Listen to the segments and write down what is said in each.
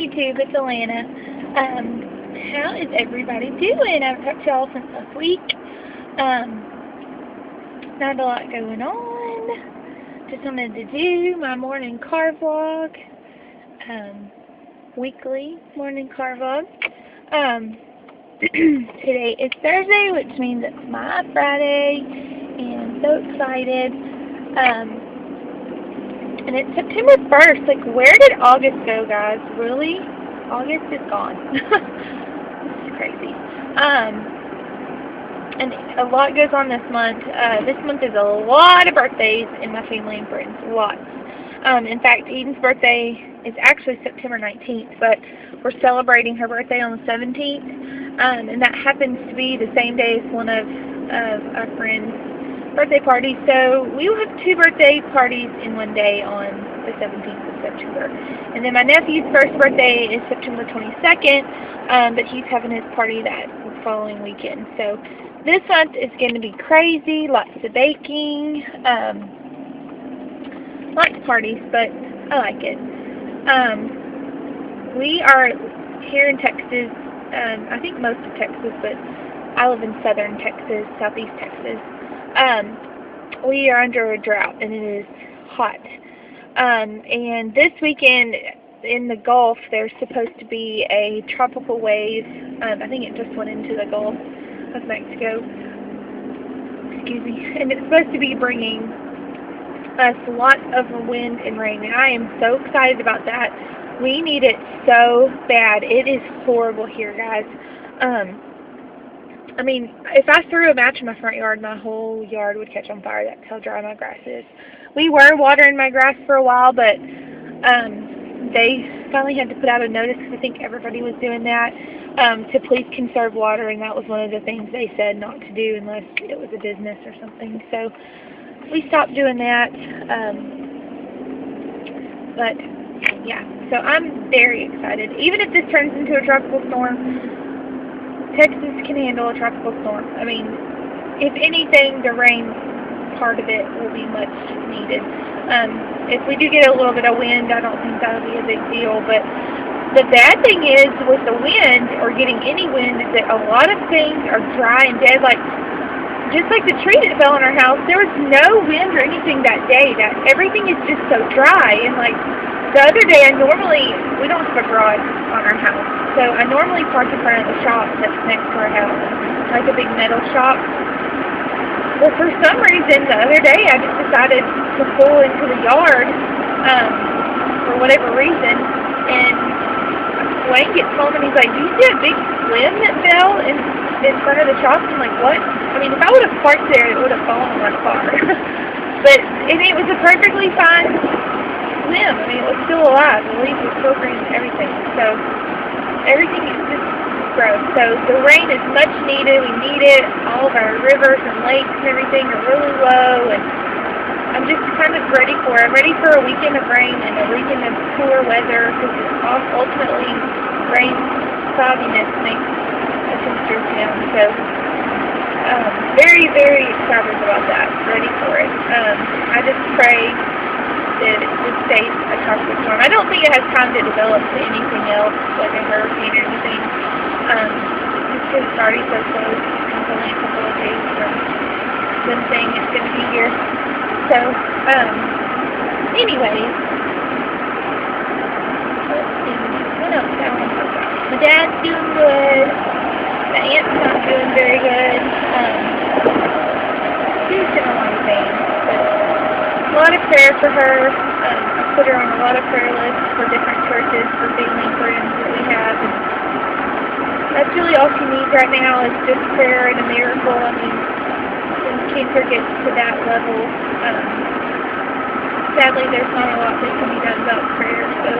YouTube, it's Alana. How is everybody doing? I haven't talked to y'all since last week. Not a lot going on. Just wanted to do my morning car vlog. Weekly morning car vlog. Today is Thursday, which means it's my Friday, and I'm so excited. And it's September 1st. Like, where did August go, guys? Really? August is gone. This is crazy. And a lot goes on this month. This month is a lot of birthdays in my family and friends. Lots. In fact, Eden's birthday is actually September 19th, but we're celebrating her birthday on the 17th. And that happens to be the same day as one of our friends' birthday parties. So we will have two birthday parties in one day on the 17th of September. And then my nephew's first birthday is September 22nd, but he's having his party that following weekend. So this month is going to be crazy, lots of baking, lots of parties, but I like it. We are here in Texas, I think most of Texas, but I live in southern Texas, southeast Texas. We are under a drought, and it is hot. And this weekend in the Gulf, there's supposed to be a tropical wave. I think it just went into the Gulf of Mexico. Excuse me. And it's supposed to be bringing us lots of wind and rain, and I am so excited about that. We need it so bad. It is horrible here, guys. I mean, if I threw a match in my front yard, my whole yard would catch on fire. That's how dry my grass is. We were watering my grass for a while, but they finally had to put out a notice, because I think everybody was doing that, to please conserve water, and that was one of the things they said not to do unless it was a business or something. So we stopped doing that. But yeah, so I'm very excited. Even if this turns into a tropical storm, Texas can handle a tropical storm. I mean, if anything, the rain part of it will be much needed. If we do get a little bit of wind, I don't think that'll be a big deal. But the bad thing is with the wind, or getting any wind, is that a lot of things are dry and dead. Like, just like the tree that fell on our house, there was no wind or anything that day. That everything is just so dry. And like the other day, we don't have a garage on our house, so I normally park in front of the shop that's next to our house, like a big metal shop. Well, for some reason, the other day, I just decided to pull into the yard, for whatever reason, and Wayne gets home and he's like, "Do you see a big limb that fell in front of the shop?" I'm like, "What?" I mean, if I would have parked there, it would have fallen on my car. And it was a perfectly fine limb. I mean, it was still alive. The leaves were still green and everything. So everything is just gross. So the rain is much needed. We need it. All of our rivers and lakes and everything are really low, and I'm just kind of ready for it. I'm ready for a weekend of rain and a weekend of cooler weather, because ultimately rain, fogginess makes the temperatures down. So very, very excited about that. Ready for it. I just pray that it just stays a tropical storm. I don't think it has time to develop to anything else, like a hurricane or anything. Just because it's already so close. It's only a couple of days from them saying it's going to be here. So, anyways, let's see. What else do I want to talk about? My dad's doing good. My aunt's not doing very good. She's in a lot of pain. A lot of prayer for her. I put her on a lot of prayer lists for different churches, for family and friends that we have. And that's really all she needs right now, is just prayer and a miracle. I mean, when cancer gets to that level, sadly there's not a lot that can be done about prayer. So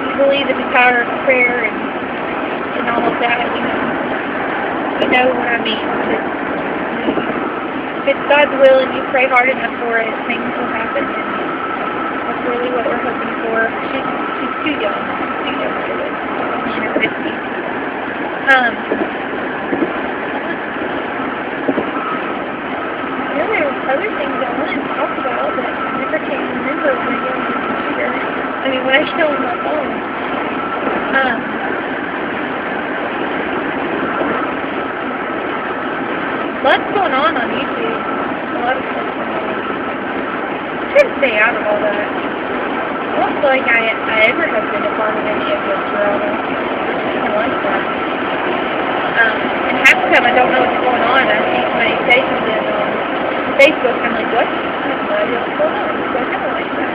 we believe in the power of prayer and all of that. You know what I mean. If it's God's will and you pray hard enough for it, things will happen, and that's really what we're hoping for. She's too young. She's too young for this. She's only in her 50s. There were other things I wanted to talk about that I never can remember when I get on the computer. I mean, when I show on my phone. like I ever have been a part of any of this drama. I kind of like that. And half the time I don't know what's going on. I see somebody say something on Facebook, and I'm like, what? I have no idea what's going on. So I kind of like that.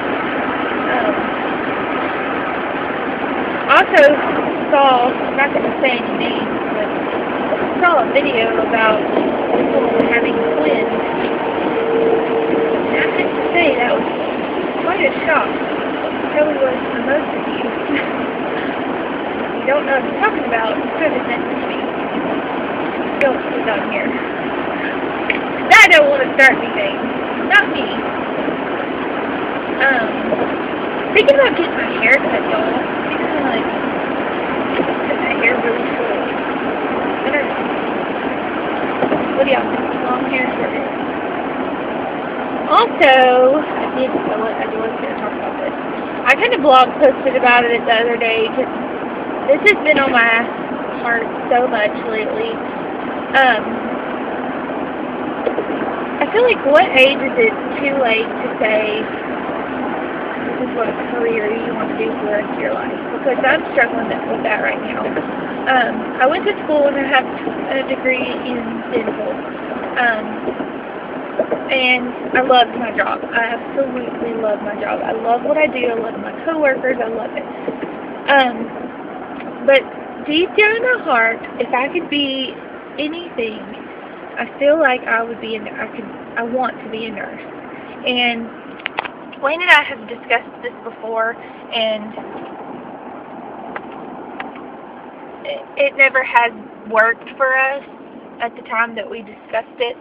Also saw, not going to say any names, but saw a video about people having twins. And I have to say, that was quite a shock. Probably was for most of you. If you don't know what I'm talking about, kind of message me. Don't sit down here. I don't want to start anything. Not me. Thinking about getting my hair cut, y'all. Kind of like cut my hair really short. I don't know. What do y'all think? Long hair, short hair? Also, I was going to talk about this. I kind of blog posted about it the other day because this has been on my heart so much lately. I feel like, what age is it too late to say this is what career you want to do for the rest of your life? Because I'm struggling with that right now. I went to school and I have a degree in dental. And I loved my job. I absolutely love my job. I love what I do. I love my coworkers. I love it. But deep down in my heart, if I could be anything, I feel like I would be I want to be a nurse. And Wayne and I have discussed this before, and it never has worked for us at the time that we discussed it.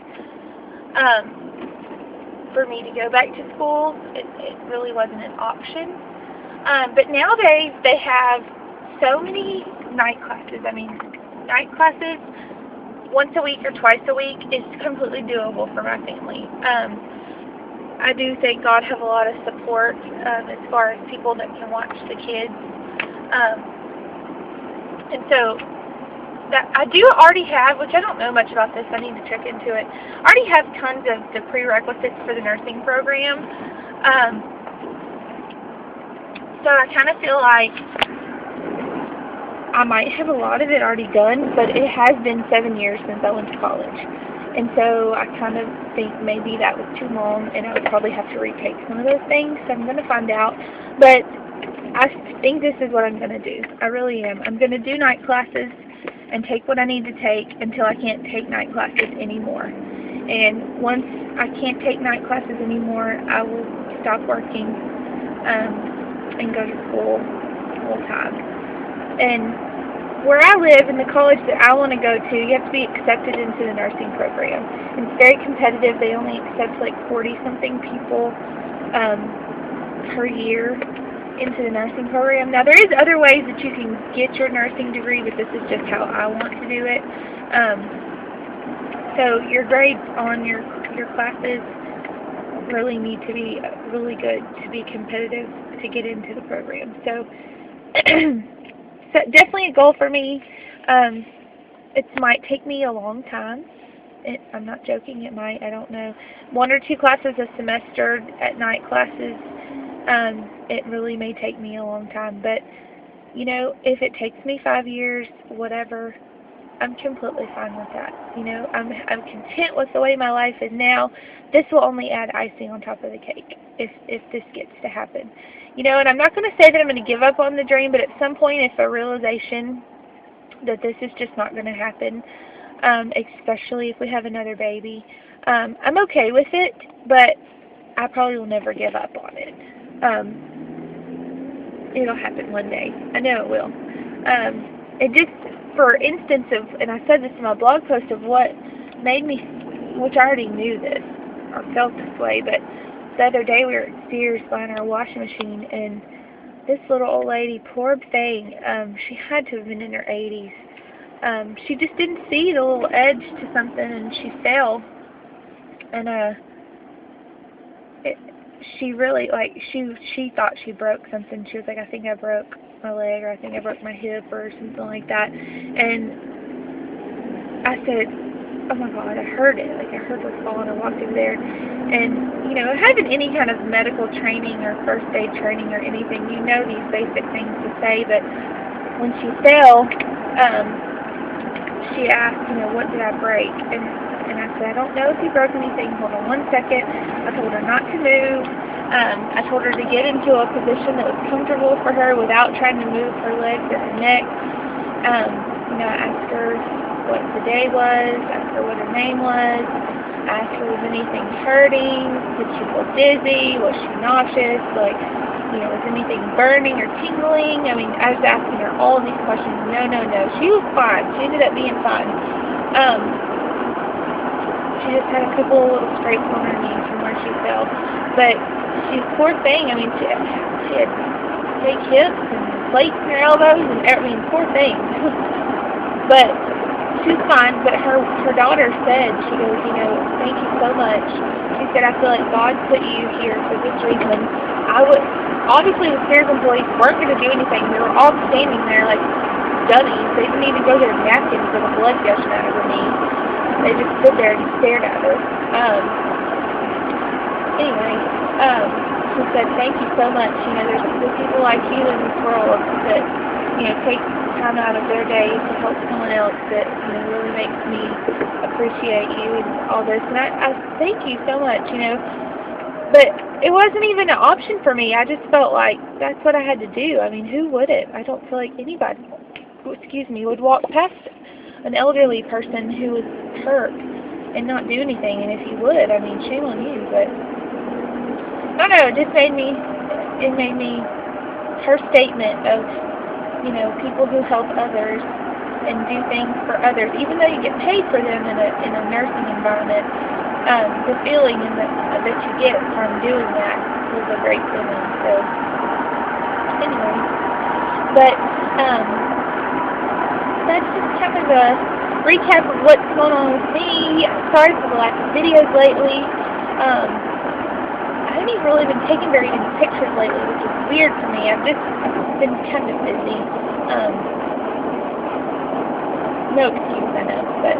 For me to go back to school, it really wasn't an option. But nowadays they have so many night classes. I mean, night classes once a week or twice a week is completely doable for my family. I do thank God have a lot of support as far as people that can watch the kids. And so that I do already have, which I don't know much about this, I need to check into it. I already have tons of the prerequisites for the nursing program. So I kind of feel like I might have a lot of it already done, but it has been 7 years since I went to college. And so I kind of think maybe that was too long, and I would probably have to retake some of those things. So I'm going to find out. But I think this is what I'm going to do. I really am. I'm going to do night classes and take what I need to take until I can't take night classes anymore. And once I can't take night classes anymore, I will stop working and go to school full time. And where I live, in the college that I want to go to, you have to be accepted into the nursing program. And it's very competitive. They only accept like 40-something people per year into the nursing program. Now, there is other ways that you can get your nursing degree, but this is just how I want to do it. So your grades on your classes really need to be really good to be competitive to get into the program. So, so definitely a goal for me. It might take me a long time. I'm not joking. It might. I don't know. 1 or 2 classes a semester at night classes. It really may take me a long time, but you know, if it takes me 5 years, whatever, I'm completely fine with that. You know, I'm content with the way my life is now. This will only add icing on top of the cake if this gets to happen. You know, and I'm not going to say that I'm going to give up on the dream, but at some point, if a realization that this is just not going to happen, especially if we have another baby, I'm okay with it, but I probably will never give up on it. It'll happen one day. I know it will. It just, for instance of, and I said this in my blog post, of what made me, which I already knew this, or felt this way, but the other day we were at Sears buying our washing machine, and this little old lady, poor thing, she had to have been in her 80s. She just didn't see the little edge to something, and she fell. And she really, like, she thought she broke something. She was like, I think I broke my leg, or I think I broke my hip, or something like that. And I said, oh my God, I heard it. Like, I heard her fall, and I walked over there. And, you know, having any kind of medical training or first aid training or anything, you know these basic things to say, but when she fell, she asked, you know, what did I break? And I said, I don't know if you broke anything. Hold on one second. I told her not to move. I told her to get into a position that was comfortable for her without trying to move her legs or her neck. You know, I asked her what the day was, asked her what her name was, asked her was anything hurting, did she feel dizzy, was she nauseous, like, you know, was anything burning or tingling? I mean, I was asking her all of these questions. No. She was fine. She ended up being fine. She just had a couple of little scrapes on her knees from where she fell. But she's poor thing. I mean, she had fake hips and plates in her elbows, and I mean, poor thing. But she's fine. But her daughter said, she goes, you know, thank you so much. She said, I feel like God put you here for this reason. Obviously the stairs employees weren't going to do anything. They were all standing there like dummies. They didn't even go get a napkin for the blood gushing out of her knee. They just stood there and stared at her. Anyway, she said, thank you so much. You know, there's people like you in this world that, you know, take time out of their day to help someone else that, you know, really makes me appreciate you and all this. And I thank you so much, you know. But it wasn't even an option for me. I just felt like that's what I had to do. I mean, who wouldn't? I don't feel like anybody, would walk past an elderly person who was hurt and not do anything. And if you would, I mean, shame on you. But I don't know. It just made me. Her statement of, you know, people who help others and do things for others, even though you get paid for them in a nursing environment. The feeling that you get from doing that was a great feeling. So, anyway, but that's just kind of a recap of what's going on with me. Sorry for the lack of videos lately. I haven't even really been taking very many pictures lately, which is weird for me. I've just been kind of busy. No excuse, I know, but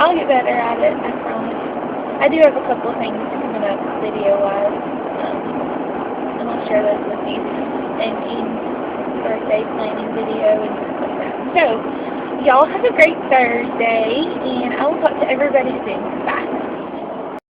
I'll get better at it, I promise. I do have a couple of things coming up video-wise, and I'll share those with you, and Keaton's birthday planning video and stuff like that. So, y'all have a great Thursday, and I will talk to everybody soon. Bye.